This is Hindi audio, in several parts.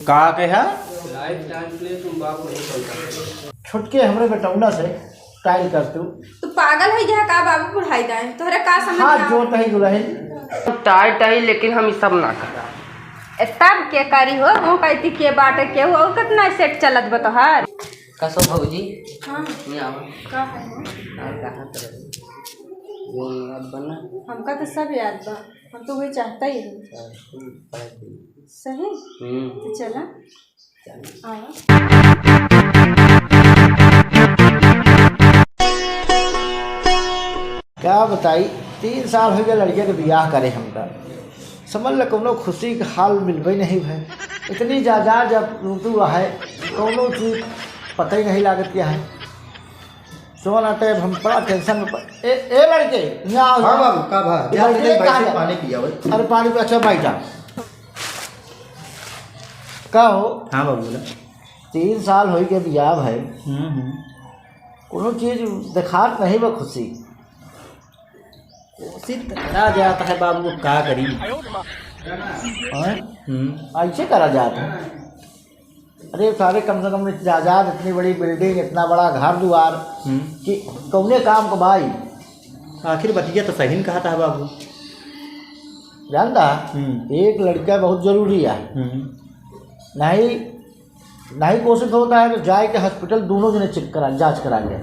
का कहा लाइफ टाइम के लिए तुम बाप नहीं चलता छुटके हमरे बेटौना से टाइल करते हो। तू पागल है जहाँ का बाबू पढ़ाई दाए तोहरा का समझ हाथ जोड़ नहीं दुल्हन टाई टाई लेकिन हम सब ना करा तब के करी हो वो कहती के बाटे के हो कितना सेट चलत बतोहार कसो भौजी हां नहीं आवा का है और कहां तर वो अब बना हमका तो सब याद बा हम तो वही चाहता ही हूं सही तो चला क्या बताई 3 साल हो गए लड़के के बियाह करे हमका समझ ल कोनो खुशी के हाल मिलबे नहीं भाई इतनी जायदाद जब लूटू है कोनो चीज पता ही नहीं लागत क्या है सोना टे हम बड़ा टेंशन में ए लड़के यहाँ हाँ बाबू का भा जा लड़के भाई कहाँ से जा? पानी पिया भाई। अरे पानी पे अच्छा बैठ जा का हो हाँ बाबू बोला 3 साल हो गए बियाह भाई कोनो चीज दिखात नहीं बा खुशी कोशिश करा जाता है बाबू का करी हैं? ऐसे करा जाता है अरे सारे कम से कम जायदाद इतनी बड़ी बिल्डिंग इतना बड़ा घर द्वार कि कौने काम को भाई आखिर बतिया तो सही कहा था बाबू। जानता एक लड़का बहुत जरूरी है नहीं नहीं कोशिश होता है तो जाए के हॉस्पिटल दोनों जने चेक करा जांच करा ले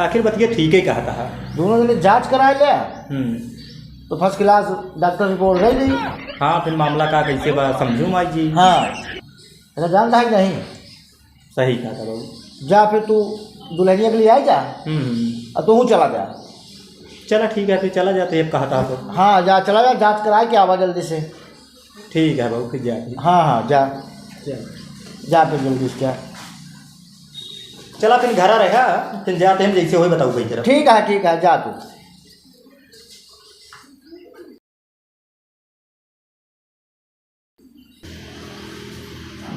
आखिर बतिया ठीक ही कहा था। दोनों जने जांच करा ले तो फर्स्ट क्लास डॉक्टर रिपोर्ट रह गई। हाँ फिर मामला का कैसे बा समझू माई जी। हाँ ऐसा जानता है कि नहीं सही कहा था बाबू। जा फिर तू दुल्हनिया के लिए आई जा और तू चला जा। चला ठीक है फिर चला जाते अब कहा था तो। हाँ जा चला जा जांच करा के आवा जल्दी से। ठीक है बाबू फिर जा हाँ हाँ जा जा फिर जल्दी से जा। चला फिर घर रहा फिर जाते हम जैसे हो बताऊ कई तरफ। ठीक है जा तू।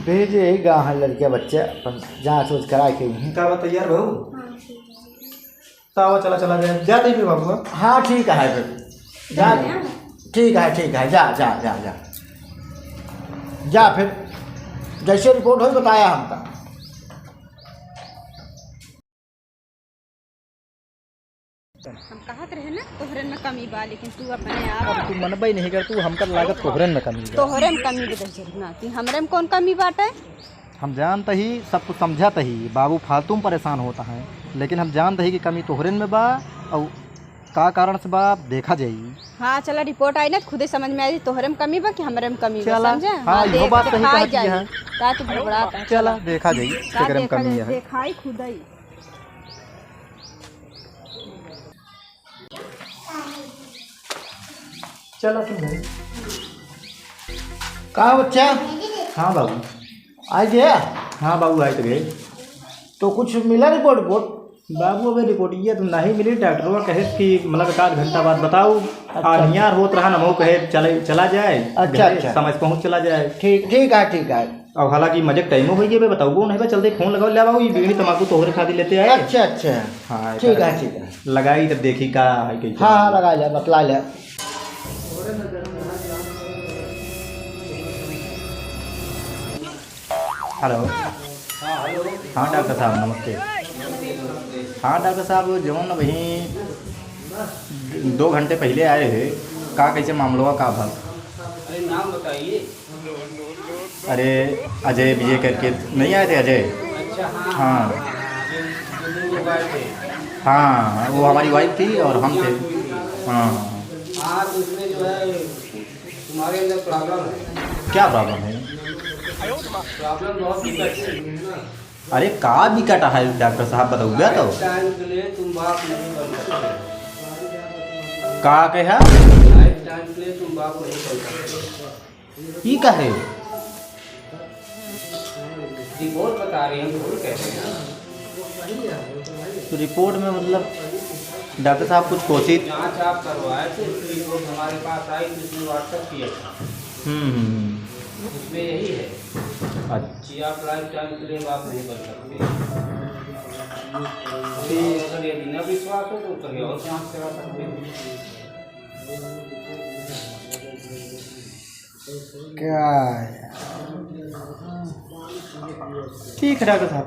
भेजे यही गाँव है लड़के बच्चे अपन जाँच वोच करा के यहीं। का बता यार बहू सावा चला चला जाए जाते ही फिर बाबू। हाँ ठीक है फिर जा ठीक है जा जा जा जा जा फिर जैसे रिपोर्ट हो बताया हमका। हम कहत रहे ना तोहरे में कमी बा लेकिन तू अपने आप अब तू मनबा ही नहीं कर तू हमका लागत तोहरन में कमी बा। तोहरे में कमी बदल जरूर ना कि हमरे में कौन कमी बाटे। हम जानते ही सब कुछ समझाते ही बाबू फालतू में परेशान होता है लेकिन हम जानते ही कि कमी तोहरन में बा और का कारण से बा देखा जाई। हाँ चला रिपोर्ट आई ना तो खुदे समझ में आई तोहरे में कमी बा कि हमरे में कमी बा चला। समझे। हाँ, यो बात सही दिखाई कहती है। जाई। का तू घबरा चला देखा जाई किधर में कमी है। दिखाई खुदाई चला तुम कहाँ बच्चा हाँ बाबू। आ गया हाँ बाबू आए तो गए। तो कुछ मिला रिपोर्ट बाबू अबे रिपोर्ट ये तो नहीं मिली डॉक्टर कहे कि मतलब 1 घंटा बाद बताओ। नियार होत रहा नमो कहे चला जाए। अच्छा समझ पहुँच चला जाए। ठीक है अब हालांकि मजे टाइमो हो गए बताऊ को नहीं बा चलते फोन लगाओ ले बाबू ये बीड़ी तम्बाकू तोहरे खातिर लेते आए। अच्छा हाँ ठीक है लगाई तब देखी का है कैसे। हाँ लगा ले बतला ले। हेलो हाँ डॉक्टर साहब नमस्ते। हाँ डॉक्टर साहब जवन वहीं 2 घंटे पहले आए हैं का कैसे मामला का भल। अरे नाम बताइए। अरे अजय विजय करके नहीं आए थे अजय। अच्छा हाँ जो लोग आए थे। हाँ वो हमारी वाइफ थी और हम थे। हाँ हाँ तो इसमें जो है तुम्हारे अंदर प्रॉब्लम है। क्या प्रॉब्लम है। प्रॉब्लम बहुत दिक्कत है ना। अरे का विकट है डॉक्टर साहब बताऊँगा तो। टाइम के लिए तुम बाप नहीं बन सकते। का कहा लाइफ टाइम के लिए तुम बाप नहीं बन सकते। ये कहे रिपोर्ट बता रही हम थोड़ी कहते हैं। तो रिपोर्ट में मतलब डॉक्टर साहब कुछ कोशिश। जांच आप करवाए थे रिपोर्ट हमारे पास आई तो इसमें व्हाट्सअप किया था। उसमें यही है कि आप लाइफ टाइम के लिए बाप नहीं बन सकते। अगर यदि न विश्वास हो तो कहीं और जांच करा सकते हैं। क्या ठीक है डॉक्टर साहब,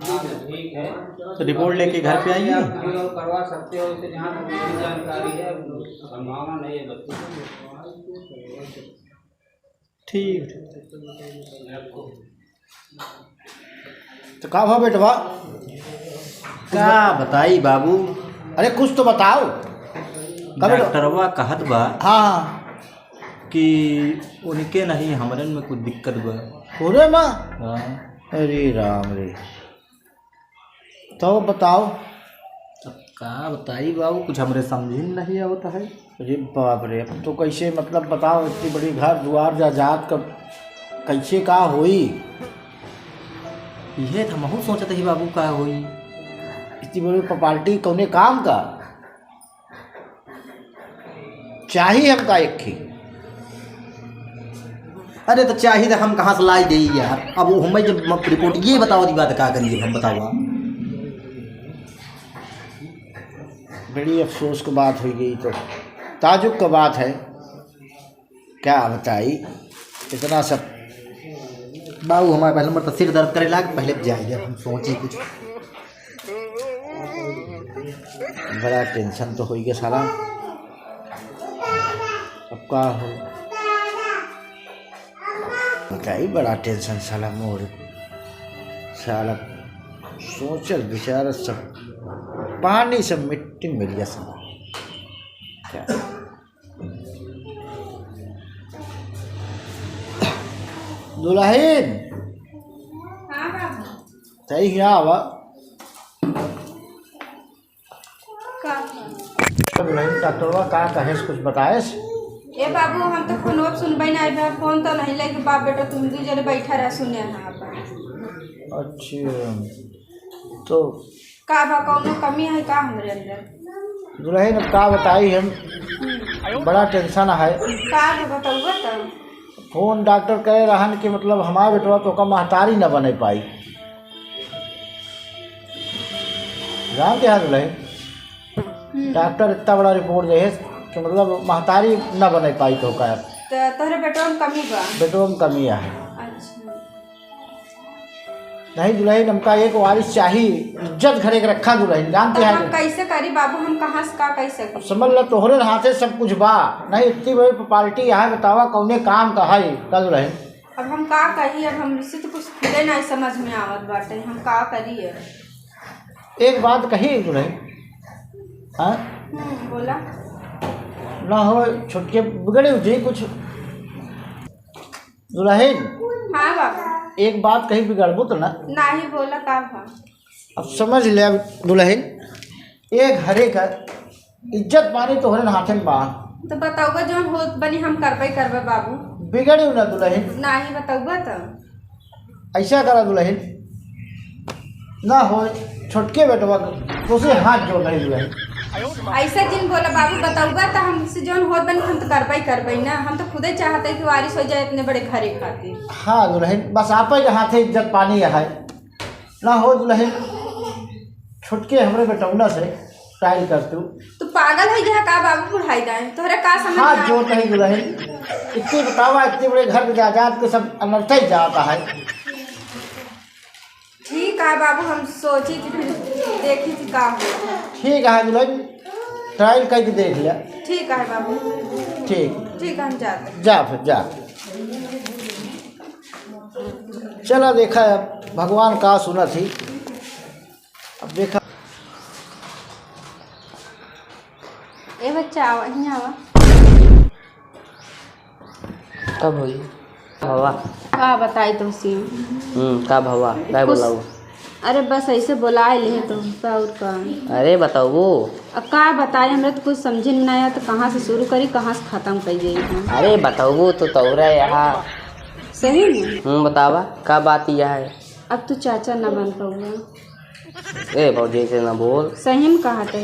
हाँ तो ठीक है। तो रिपोर्ट लेके घर पे आइए। आप कहीं और करवा सकते हो, इसे जहाँ तक मेरी जानकारी है संभावना नहीं है बच्चे ठीक। तो का हुआ बेटवा? क्या बताई बाबू, अरे कुछ तो बताओ। का बेटवा? डॉक्टरवा कहत बा हाँ कि उनके नहीं हमरन में कुछ दिक्कत बा। पूरे माँ। हाँ। अरे राम रे, तो बताओ। अब का बताई बाबू, कुछ हमरे समझ में नहीं आवता है। अरे बाप रे, अब तो कैसे मतलब बताओ, इतनी बड़ी घर दुआर जायदाद का कैसे का होई? ये तो हमहू सोचत ही बाबू का होई। इतनी बड़ी प्रॉपर्टी कौने काम का चाहिए हमका एक ही। अरे तो चाहिए तो हम कहाँ से लाई दे यार। अब वो हमें जब रिपोर्ट ये बताओ दी बात क्या करिए हम बताओ। बड़ी अफसोस की बात हुई गई, तो ताजुब की बात है। क्या बताई इतना सब। बाबू हमारे पहले नंबर तो सिर दर्द करे लाग, पहले जाइए हम सोचे कुछ। बड़ा टेंशन तो हो गया सारा। अब का हो बताई, बड़ा टेंशन साला मोर साला। सोचल बेचारा सब पानी सब मिट्टी में मिल गया साला। क्या दुल्हन हाँ बाबू। सही यहाँ आवा। का दुल्हन डॉक्टरवा का कहे कुछ बताएस? ए बाबू, हम तो फोन सुनबे नहीं बा, फोन तो नहीं लेके बाप बेटा तुम दू जने बैठा रह सुने यहाँ पर। अच्छा तो का बा, कौनो कमी है का हमरे अंदर? दुल्हन अब का बताई, हम बड़ा टेंशन है। का बताऊँ तो? फोन डॉक्टर कहे रहन कि मतलब हमारा बेटवा तो का महतारी न बने पाई। जान क्या दुल्हन, डॉक्टर इतना बड़ा रिपोर्ट दे कि मतलब महतारी न बने पाई तो का तोहरे बेटवा में कमी बा? बेटवा में कमी है। अच्छा नहीं दुल्हन, हमका एक वारिस चाहिए, इज्जत घरे के रखा दुल्हन। जानते तो हैं हम कैसे करी बाबू, हम कहाँ से का कैसे करी? समझ लो तोहरे हाथे सब कुछ बा। नहीं इतनी बड़ी प्रॉपर्टी है, बतावा कौने काम का है का दुल्हन? अब हम का कही, अब हमसे तो कुछ खुदे नहीं समझ में आवत बाटे, हम का करिए? एक बात कही दुल्हन, हाँ बोला। ना हो छुटके बिगड़े हुए कुछ दुल्हन। हाँ बाबू। एक बात कही बिगड़बो तो ना? नहीं बोला का भा? अब समझ ले अब दुल्हन, एक हरे का इज्जत पानी तोहरे हाथे में बा। तो बताऊगा जौन हो बनी हम करबे बाबू। बिगड़ी ना दुल्हन, नहीं बताऊगा तो? ऐसा करा दुल्हन, ना हो छोटके बेटवा तो उसे हाथ जोड़ रही दुल्हन। ऐसा जिन बोला बाबू, बताऊगा तो हमसे जौन हो बनी हम तो करबे ना। हम तो खुदे चाहते कि वारिस हो जाए इतने बड़े घरे खातिर। हाँ दुल्हन, बस आप ही के हाथे इज्जत पानी है। ना हो दुल्हन, छुटके हमरे बेटौना से ट्रायल कर तू। तो पागल है गया का बाबू, बुढ़ाई दाए तोहरा का समझ हाथ में जोड़ नहीं दुल्हन, इतनी बतावा इतने बड़े घर में जायदाद के सब अनर्थ ही जाता है। ठीक है बाबू, हम सोची थी फिर देखी थी का हो। ठीक है दुल्हन, ट्रायल करके देख लिया। ठीक है बाबू, ठीक ठीक है हम जाते। जा फिर जा। चला देखा अब भगवान का सुना थी। अब देखा ए बच्चा आवा, यहाँ आवा। कब हुई भवा? का बताई तुमसे? का भवा क्या बोलाऊ? अरे बस ऐसे बुलाए लिए तो और का। अरे बताओ वो। अब का बताए, हमरा तो कुछ समझ में नहीं आया, तो कहाँ से शुरू करी कहाँ से ख़त्म कर जाइए। अरे बताओ वो तो तोरा यहाँ। सही में? बतावा का बात यह है। अब तू चाचा न बन पाऊंगा। ए भौजी से ना बोल। सही में कहा थे।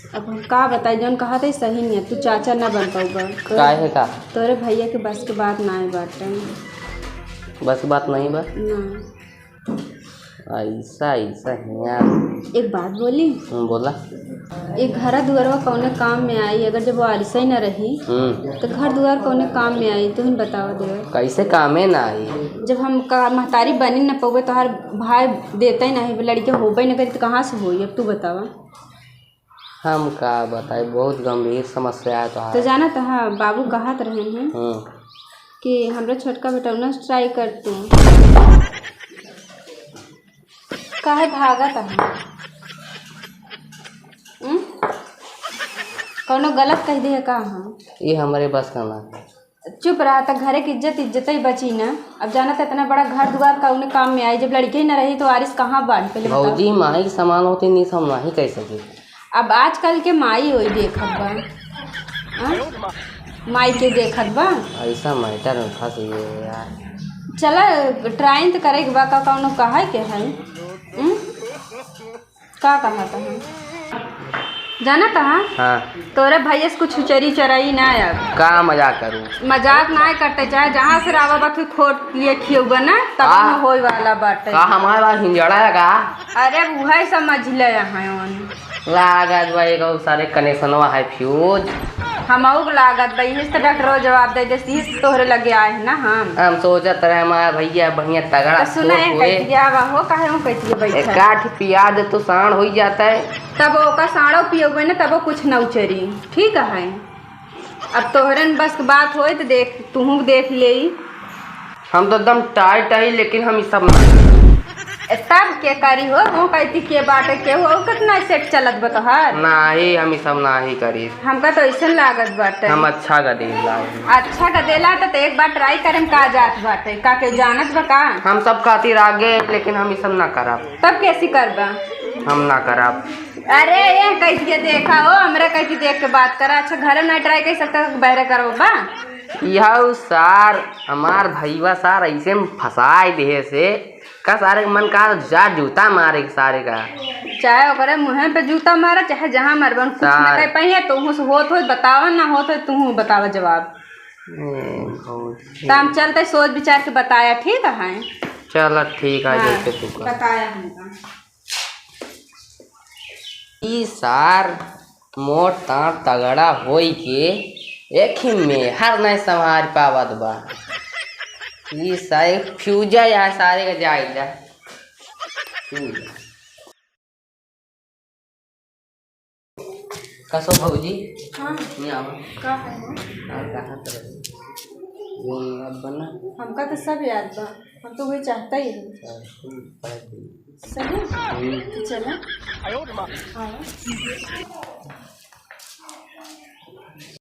अब हम का बताए, जौन कहा था सही नहीं है, तू चाचा न बन पाऊंगा। काहे का? तोरे भैया के बस के बात ना है बाटे। बस बात नहीं बा। ना ऐसा ऐसा है यार। एक बात बोली, बोला। एक घर दुआरवा कौने काम में आई? अगर जब वो आरिसा ही न रही तो घर दुआर कौने काम में आई? तुम बताओ दे। कैसे कामे ना आई? जब हम महतारी बनी न पौगे तो हर भाई देते ही नहीं, लड़के होबे न करी तो कहाँ से होई? अब तू बतावा। हम का बताए, बहुत गंभीर समस्या है तो जाना तो हाँ, बाबू कहत रहे हैं कि हमरा छोटका बेटा न ट्राई कर तू। काहे भागत है? कौनो गलत कह दे का? हम ये हमारे बस का ना। चुप रहा था, घरे की इज्जत ही बची ना। अब जाना था इतना बड़ा घर द्वार का उन्हें काम में आई, जब लड़के ही न रही तो वारिस कहाँ बांध? पहले भौजी माई के समान होती नहीं, हम नहीं कह सके। अब आजकल के माई वही देखत बा, माई के देखत बा। ऐसा मैटर में फंस गए यार। चला ट्राई तो करे बा का कौनो कहा के है? का कहा था? जाना था हाँ, तोरे भैया से कुछ चरी चराई ना अब। का मजाक करूँ? मजाक ना करते, चाहे जहाँ से रावा बात खोट लिए खियोगा ना तब में होई वाला बाटे। का हमारे बात हिंजड़ा है का? अरे वही समझ ले यहाँ लागत भाई को सारे कनेक्शनवा है फ्यूज। हम लागत भाई इस तो डॉक्टर जवाब दे देती तोहरे लगे आए हैं ना। हम सोचत रहे हमारा भैया बढ़िया तगड़ा सुना हो काहे हो कहती है बैठा काठ पिया दे तो साण हो जाता है। तब ओका साड़ो पियोगे ना तब कुछ न उचरी। ठीक है, अब तोहरन बस की बात होई तो देख तू देख ले। हम तो एकदम टाइट है, लेकिन हम सब तब के करी हो वो कहती के बाटे के हो कितना सेट चलत बतोहार ना ही हम सब ना ही करी। हमका तो ऐसा लागत बाटे हम अच्छा का देला। अच्छा का देला तो एक बार ट्राई करें का जात बाटे का के जानत बा का? हम सब खातिर आगे, लेकिन हम सब ना करब। तब कैसी करबा? हम ना करब। अरे ये कैसे देखा हो हमरा कैसे देख के बात करा। अच्छा घर में ट्राई कर सकता बहरे करो बा। यह सार हमार भैया सार ऐसे में फंसाए दे से का सारे मन का जा जूता मारे सारे का। चाहे ओकरे मुँह पे जूता मारा चाहे जहाँ मारबन कुछ न कह पाइए। तू होत हो बतावा ना होत हो तू बतावा जवाब। तो हम चलते सोच विचार के बताया। ठीक है चलो ठीक है। हाँ, जैसे तू बताया हमका ई सार मोट तार तगड़ा होई के एक ही में हर नहीं संभाल पावत बा। ये सारे फ्यूजा यहाँ सारे का जाएगा। कसो भौजी हाँ नहीं आओ का है वो? कहाँ तरह बना हमका तो सब याद बा, हम तो वही चाहता ही है। सही चला।